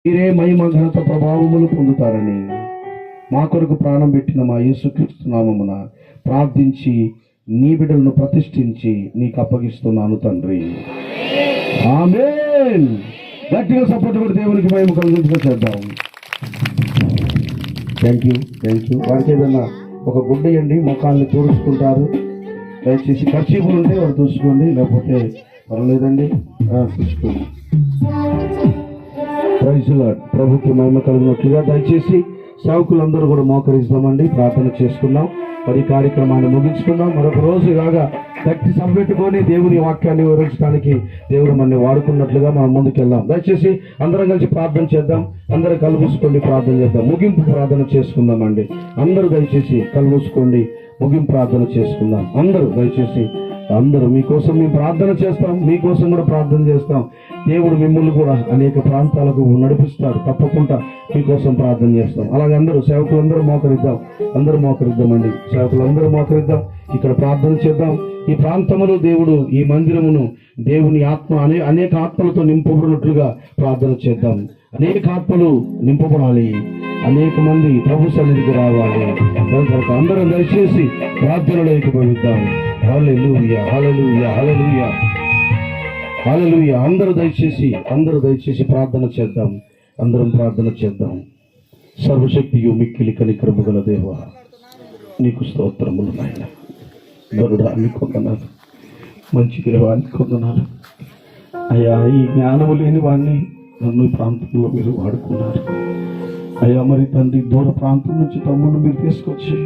మీరే మహిమ ఘనత ప్రభావములు పొందుతారని మా కొరకు ప్రాణం పెట్టిన మా యేసుక్రీస్తు నామమున ప్రార్థించి నీ బిడ్డలను ప్రతిష్ఠించి నీకు అప్పగిస్తున్నాను తండ్రి. ఆమేన్. గట్టిగా సపోర్ట్ కూడా దేవునికి మహిమ కలిగించుకో చేద్దాం. Thank you. వారికి ఏదన్నా ఒక గుడ్డ ఇవ్వండి, ముఖాన్ని తుడుచుకుంటారు. దయచేసి ఖర్చీపులు ఉంటే వారు చూసుకోండి, లేకపోతే పర్వాలేదండి చూసుకోండి. Praise Lord. ప్రభుకి మహిమ కలిగినట్లుగా దయచేసి సేవకులందరూ కూడా మోకరిస్తామండి, ప్రార్థన చేసుకుందాం, మరి కార్యక్రమాన్ని ముగించుకుందాం. మరొక రోజు లాగా గట్టి సభ పెట్టుకొని దేవుని వాక్యాన్ని వివరించడానికి దేవుడు మనల్ని వాడుకున్నట్లుగా మనం ముందుకెళ్దాం. దయచేసి అందరం కలిసి ప్రార్థన చేద్దాం. అందరూ కలుపుసుకోండి, ప్రార్థన చేద్దాం. ముగింపు ప్రార్థన చేసుకుందామండి. అందరూ దయచేసి కలుపుసుకోండి, ముగింపు ప్రార్థన చేసుకుందాం. అందరూ మీకోసం మేము ప్రార్థన చేస్తాం, మీకోసం కూడా ప్రార్థన చేస్తాం. దేవుడు మిమ్మల్ని కూడా అనేక ప్రాంతాలకు నడిపిస్తాడు. తప్పకుండా మీకోసం ప్రార్థన చేస్తాం. అలాగే అందరూ సేవకులందరూ మోకరిద్దామండి. సేవకులందరూ మోకరిద్దాం. ఇక్కడ ప్రార్థన చేద్దాం. ఈ ప్రాంతములో దేవుడు, ఈ మందిరమును దేవుని ఆత్మ అనేక ఆత్మలతో నింపబడినట్లుగా ప్రార్థన చేద్దాం. అనేక ఆత్మలు నింపబడాలి, అనేక మంది ప్రభు సన్నిధికి రావాలి. అందరం దయచేసి ప్రార్థనలో ఏకీభవిద్దాం. హల్లెలూయా, హల్లెలూయా, హల్లెలూయా, హల్లెలూయా. అందరూ దయచేసి ప్రార్థన చేద్దాం. అందరం ప్రార్థన చేద్దాం. సర్వశక్తియు మిక్కిలి కనికరము గల దేవా, నీకు స్తోత్రములు నాయన. గరుడా నీకు వందనాలు, మంచి దేవానికి వందనాలు అయ్యా. ఈ జ్ఞానము లేని వాడిని నన్ను ప్రాంతంలో మీరు వాడుకున్నారు అయ్యా. మరి తండ్రి, దూర ప్రాంతం నుంచి తమ్ముడు మీరు తీసుకొచ్చి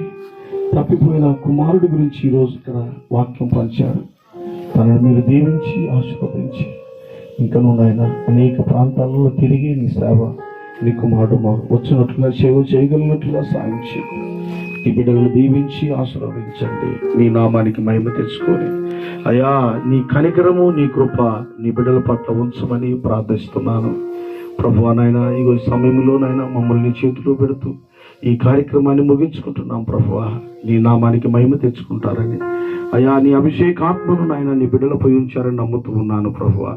తప్పిపోయిన కుమారుడి గురించి ఈరోజు ఇక్కడ వాక్యం పంచారు. తనను మీరు దీవించి ఆశీర్వదించి ఇంకా నాయన అనేక ప్రాంతాలలో తిరిగి నీ సేవ, నీ కుమారుడు వచ్చినట్లుగా సేవ చేయగలిగినట్లుగా సాగించి ఈ బిడ్డలను దీవించి ఆశీర్వదించండి. నీ నామానికి మహిమ తెచ్చుకొని అయ్యా, నీ కనికరము, నీ కృప నీ బిడ్డల పట్ల ఉంచమని ప్రార్థిస్తున్నాను ప్రభువా. నాయన ఈ సమయంలో నాయన మమ్మల్ని చేతిలో పెడుతూ ఈ కార్యక్రమాన్ని ముగించుకుంటున్నాం ప్రభువా. నీ నామానికి మహిమ తెచ్చుకుంటారని అయ్యా, నీ అభిషేకాత్మను నాయన నీ బిడ్డలపై ఉంచారని నమ్ముతూ ఉన్నాను ప్రభువా.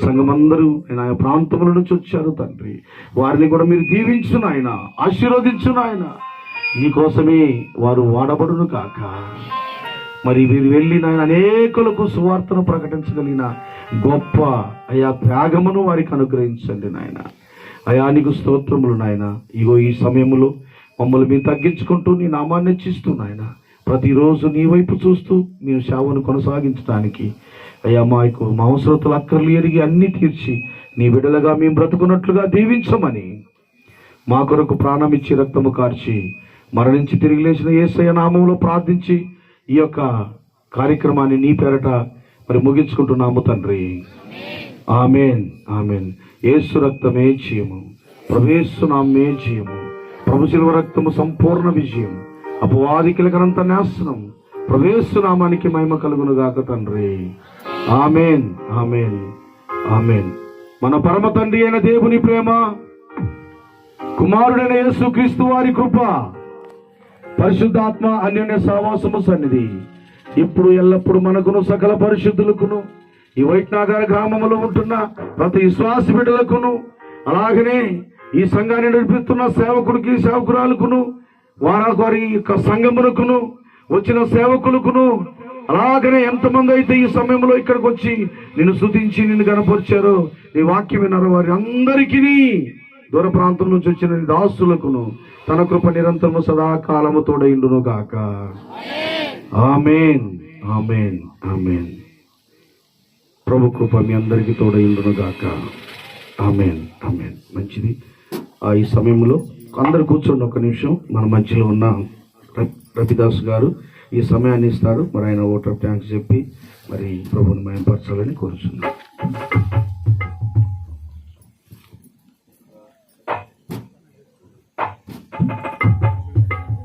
సంఘమందరూ ఆయన ప్రాంతముల నుంచి వచ్చారు తండ్రి, వారిని కూడా మీరు దీవించు నాయన, ఆశీర్వదించు నాయన. నీకోసమే వారు వాడబడును కాక. మరి వీరు వెళ్ళి నాయన అనేకులకు సువార్తను ప్రకటించగలిగిన గొప్ప అయా త్యాగమును వారికి అనుగ్రహించండి నాయన. అయా నీకు స్తోత్రములు నాయన. ఇగో ఈ సమయంలో మమ్మల్ని మేము తగ్గించుకుంటూ నీ నామాన్ని హెచ్చిస్తూ నాయన, ప్రతిరోజు నీ వైపు చూస్తూ మేము సేవను కొనసాగించడానికి అయ్యా మా అవసరతలు అక్కర్లు ఎరిగి అన్ని తీర్చి నీ బిడ్డలుగా మేము బ్రతుకున్నట్లుగా దీవించమని, మా కొరకు ప్రాణం ఇచ్చి రక్తము కార్చి మరణించి తిరిగి లేచిన యేసయ్య నామములో ప్రార్థించి ఈ యొక్క కార్యక్రమాన్ని నీ పేరట మరి ముగించుకుంటున్నాము తండ్రి. Amen, amen. యేసు రక్తమే జయము, ప్రభుయేసు నామమే జయము, ప్రభు శిలువ రక్తము సంపూర్ణ విజయం, అపవాది కిలకనంత నాశనం. ప్రభుయేసు నామానికి మహిమ కలుగును గాక తండ్రి. Amen, amen, amen. మన పరమ తండ్రి అయిన దేవుని ప్రేమ, కుమారుడైన యేసుక్రీస్తు వారి కృప, పరిశుద్ధాత్మ అన్యోన్య సహవాసము సన్నిధి ఇప్పుడు ఎల్లప్పుడు మనకును సకల పరిశుద్ధులకును ఈ వైట్నగర గ్రామంలో ఉంటున్న ప్రతి విశ్వాస బిడ్డలకును, అలాగనే ఈ సంఘాన్ని నడిపిస్తున్న సేవకుడికి, సేవకురాలకును, వారి యొక్క సంఘమునకును, వచ్చిన సేవకులకును, అలాగనే ఎంతమంది అయితే ఈ సమయంలో ఇక్కడికి వచ్చి నిన్ను స్తుతించి నిన్ను కనపరిచారో, నీ వాక్యం విన్నారో, వారి అందరికీ దూర ప్రాంతం నుంచి వచ్చిన దాసులకును తన కృప నిరంతరము సదాకాలము తోడైండును గాక. ఆమేన్, ఆమేన్, ఆమేన్. ప్రభు కృప మీ అందరికీ తోడైండును గాక. ఆమేన్, ఆమేన్. మంచిది. ఈ సమయంలో అందరు కూర్చోండి ఒక నిమిషం. మన మధ్యలో ఉన్న రవిదాస్ గారు ఈ సమయాన్ని ఇస్తారు. మరి ఆయన ఓటర్ థ్యాంక్స్ చెప్పి మరి ప్రభుని మయంపరచాలని కోరుచున్నాను.